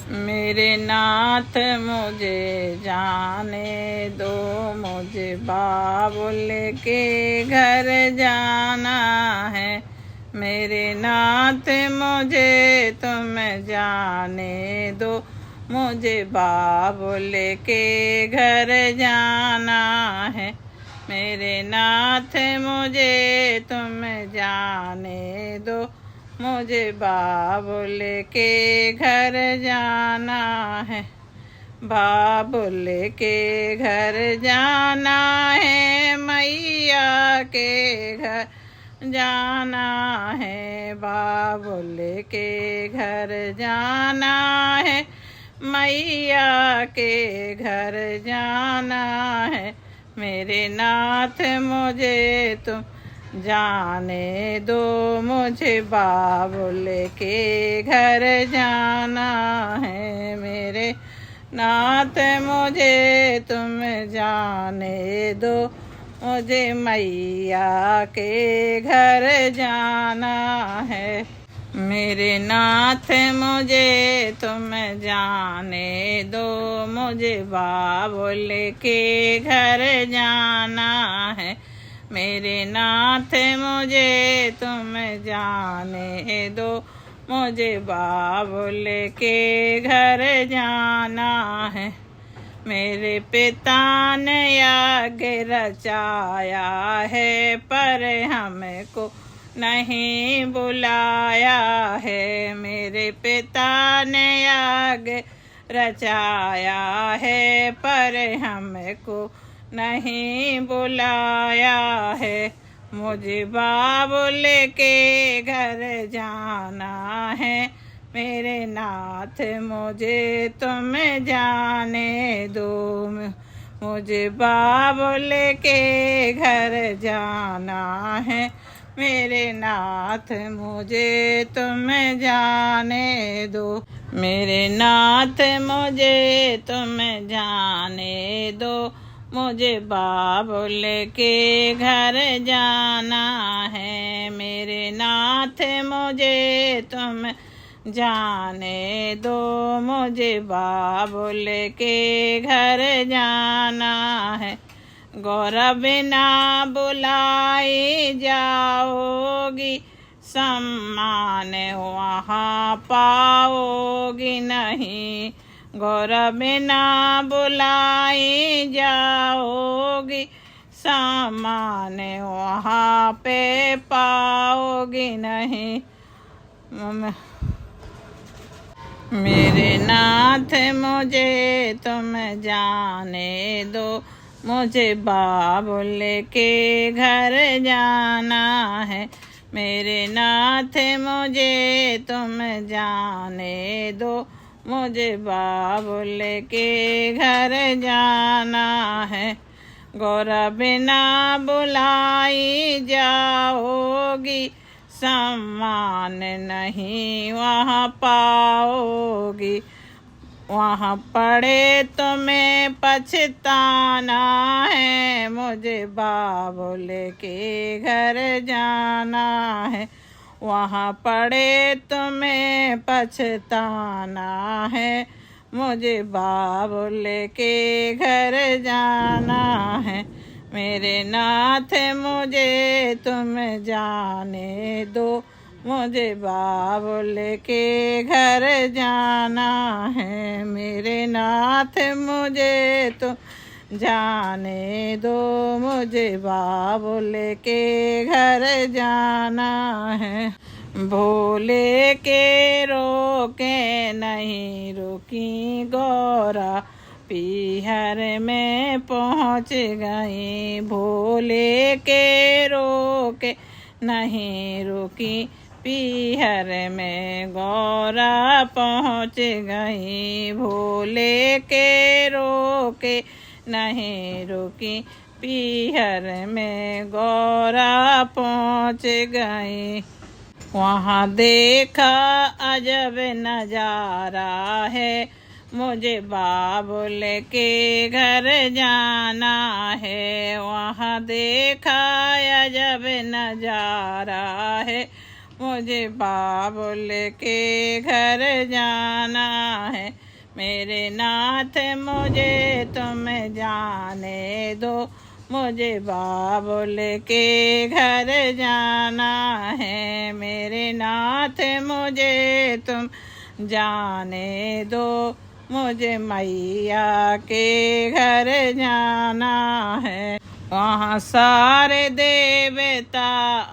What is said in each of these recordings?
मेरे नाथ मुझे जाने दो, मुझे बाबुल के घर जाना है। मेरे नाथ मुझे तुम जाने दो, मुझे बाबुल के घर जाना है। मेरे नाथ मुझे तुम जाने दो, मुझे बाबुल के घर जाना है। बाबुल के घर जाना है, मैया के घर जाना है। बाबुल के घर जाना है, मैया के घर जाना है। मेरे नाथ मुझे तुम जाने दो, मुझे बाबुल के घर जाना है। मेरे नाथ मुझे तुम जाने दो, मुझे मैया के घर जाना है। मेरे नाथ मुझे तुम जाने दो, मुझे बाबुल के घर जाना है। मेरे नाथ मुझे तुम जाने दो, मुझे बाबुल के घर जाना है। मेरे पिता ने यज्ञ रचाया है, पर हमको नहीं बुलाया है। मेरे पिता ने यज्ञ रचाया है, पर हमको नहीं बुलाया है। मुझे बाबुल के घर जाना है। मेरे नाथ मुझे तुम जाने दो, मुझे बाबुल के घर जाना है। मेरे नाथ मुझे तुम जाने दो, मेरे नाथ मुझे तुम जाने दो, मुझे बाबुल के घर जाना है। मेरे नाथ मुझे तुम जाने दो, मुझे बाबुल के घर जाना है। गौर बिना बुलाई जाओगी, सम्मान वहाँ पाओगी नहीं। गौर बिना बुलाई जाओगी, सम्मान वहाँ पे पाओगी नहीं। मेरे नाथ मुझे तुम जाने दो, मुझे बाबुल के घर जाना है। मेरे नाथ मुझे तुम जाने दो, मुझे बाबुल के घर जाना है। गौर बिना बुलाई जाओगी, सम्मान नहीं वहाँ पाओगी। वहाँ पड़े तुम्हें पछताना है, मुझे बाबुल के घर जाना है। वहाँ पड़े तुम्हें पछताना है, मुझे बाबुल के घर जाना है। मेरे नाथ मुझे तुम जाने दो, मुझे बाबुल के घर जाना है। मेरे नाथ मुझे तुम जाने दो, मुझे बाबुल के घर जाना है। भोले के रोके नहीं रुकी गौरा, पीहर में पहुँच गई। भोले के रोके नहीं रुकी, पीहर में गौरा पहुँच गई। भोले के रोके नहीं रुकी, पीहर में गौरा पहुँच गई। वहाँ देखा अजब नजारा है, मुझे बाबुल के घर जाना है। वहाँ देखा अजब नजारा है, मुझे बाबुल के घर जाना है। मेरे नाथ मुझे तुम जाने दो, मुझे बाबुल के घर जाना है। मेरे नाथ मुझे तुम जाने दो, मुझे मैया के घर जाना है। वहाँ सारे देवता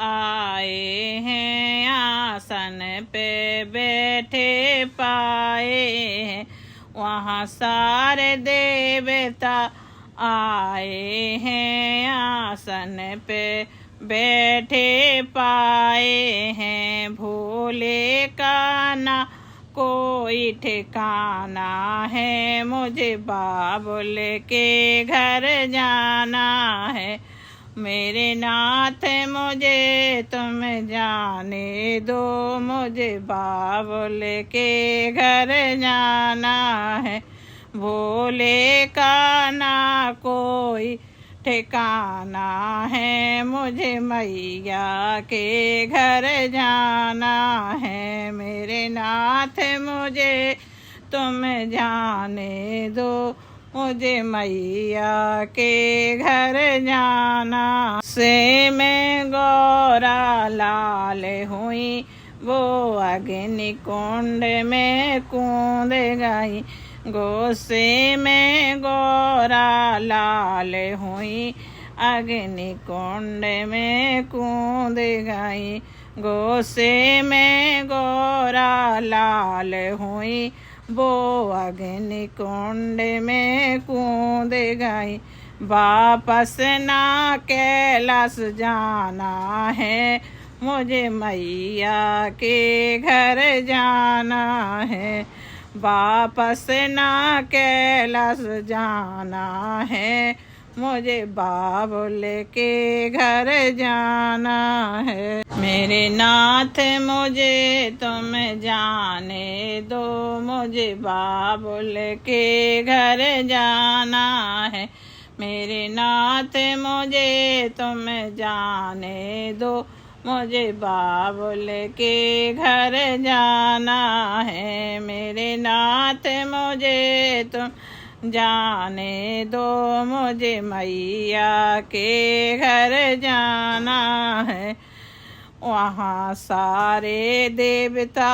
आए हैं, आसन पे बैठे पाए हैं। वहाँ सारे देवता आए हैं, आसन पे बैठे पाए हैं। भोले का ना कोई ठिकाना है, मुझे बाबुल के घर जाना है। मेरे नाथ मुझे तुम जाने दो, मुझे बाबुल के घर जाना है। भोले का ना कोई ठिकाना है, मुझे मैया के घर जाना है। मेरे नाथ मुझे तुम जाने दो, मुझे मैया के घर जाना। से मैं गौरा लाल हुई, वो अग्नि कुंड में कूद गई। गोसे में गौरा लाल हुई, अग्नि कुंड में कूद गई। गोसे में गौरा लाल हुई, वो अग्नि कुंड में कूद गई। वापस ना कैलाश जाना है, मुझे मैया के घर जाना है। वापस ना कैलाश जाना है, मुझे बाबुल के घर जाना है। मेरे नाथ मुझे तुम जाने दो, मुझे बाबुल के घर जाना है। मेरे नाथ मुझे तुम जाने दो, मुझे बाबुल के घर जाना है। मेरे नाथ मुझे तुम जाने दो, मुझे मैया के घर जाना है। वहाँ सारे देवता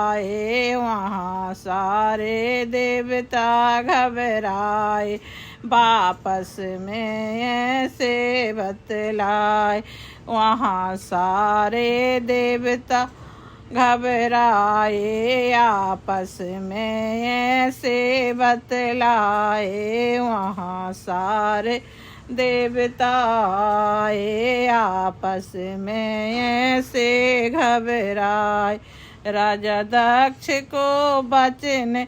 आए, वहाँ सारे देवता घबराए। वापस में ऐसे बतलाए, वहाँ सारे देवता घबराए। आपस में ऐसे बतलाए, वहाँ सारे देवता आए। आपस में ऐसे घबराए। राजा दक्ष को बचन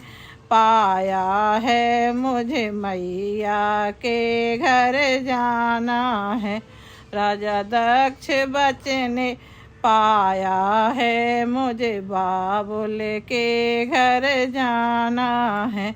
पाया है, मुझे मैया के घर जाना है। राजा दक्ष बचन पाया है, मुझे बाबुल के घर जाना है।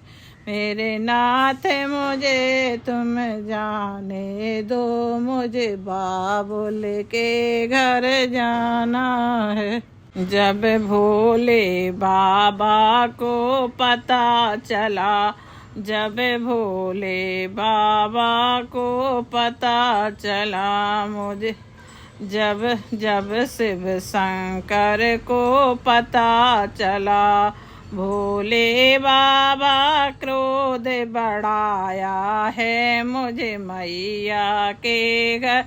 मेरे नाथ मुझे तुम जाने दो, मुझे बाबुल के घर जाना है। जब भोले बाबा को पता चला, जब भोले बाबा को पता चला, मुझे जब शिव शंकर को पता चला, भोले बाबा क्रोध बढ़ाया है, मुझे मैया के घर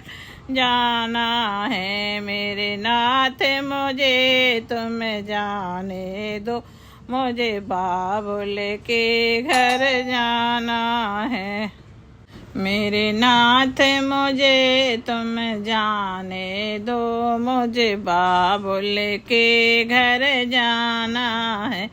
जाना है। मेरे नाथ मुझे तुम जाने दो, मुझे बाबुल के घर जाना है। मेरे नाथ मुझे तुम जाने दो, मुझे बाबुल के घर जाना है।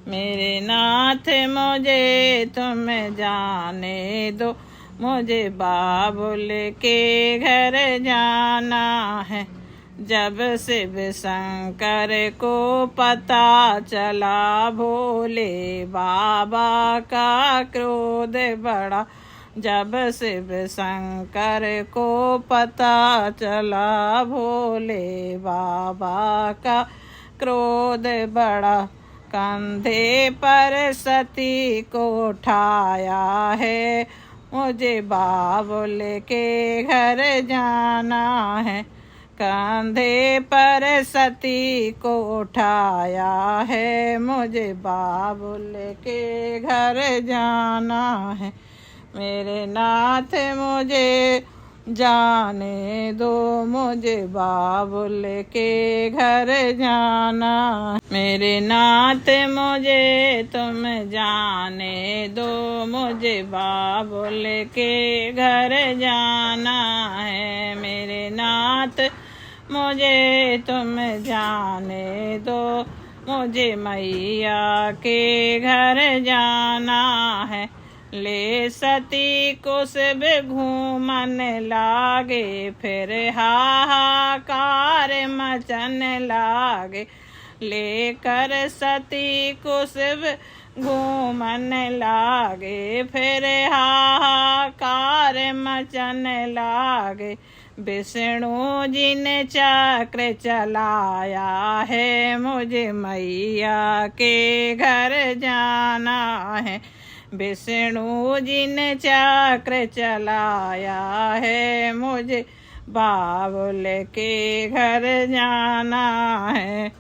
मेरे नाथ मुझे तुम जाने दो, मुझे बाबुल के घर जाना है। जब शिव शंकर को पता चला, भोले बाबा का क्रोध बढ़ा। जब शिव शंकर को पता चला, भोले बाबा का क्रोध बढ़ा। कंधे पर सती को उठाया है, मुझे बाबुल के घर जाना है। कंधे पर सती को उठाया है, मुझे बाबुल के घर जाना है। मेरे नाथ मुझे जाने दो, मुझे बाबुल के घर जाना। मेरे नाथ मुझे तुम जाने दो, मुझे बाबुल के घर जाना है। मेरे नाथ मुझे तुम जाने दो, मुझे मैया के घर जाना है। ले सती कुसुम घूमन लागे, फिर हाहाकार मचन लागे। लेकर सती कुसुम घूमन लागे, फिर हाहाकार मचन लागे। विष्णु जी ने चक्र चलाया है, मुझे मैया के घर जाना है। विष्णु जी ने चक्र चलाया है, मुझे बाबुल के घर जाना है।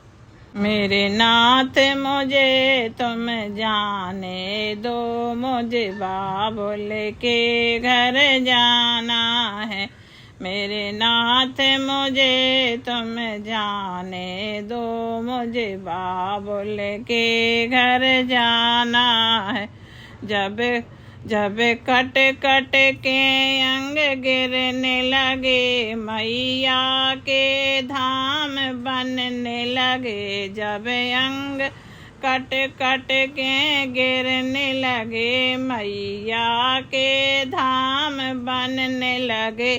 मेरे नाथ मुझे तुम जाने दो, मुझे बाबुल के घर जाना है। मेरे नाथ मुझे तुम जाने दो, मुझे बाबुल के घर जाना है। जब कट कट के अंग गिरने लगे, मैया के धाम बनने लगे। जब अंग कट कट के गिरने लगे, मैया के धाम बनने लगे।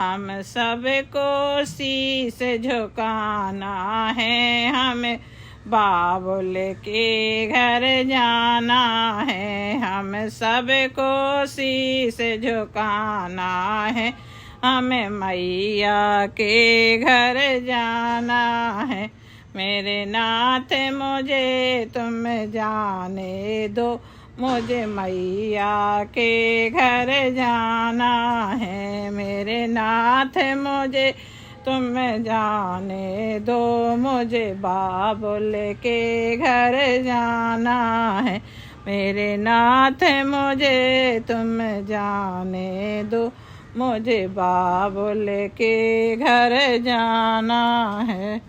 हम सबको शीश झुकाना है, हमें बाबुल के घर जाना है। हम सबको शीश झुकाना है, हमें मैया के घर जाना है। मेरे नाथ मुझे तुम जाने दो, मुझे मैया के घर जाना है। मेरे नाथ मुझे तुम जाने दो, मुझे बाबुल के घर जाना है। मेरे नाथ मुझे तुम जाने दो, मुझे बाबुल के घर जाना है।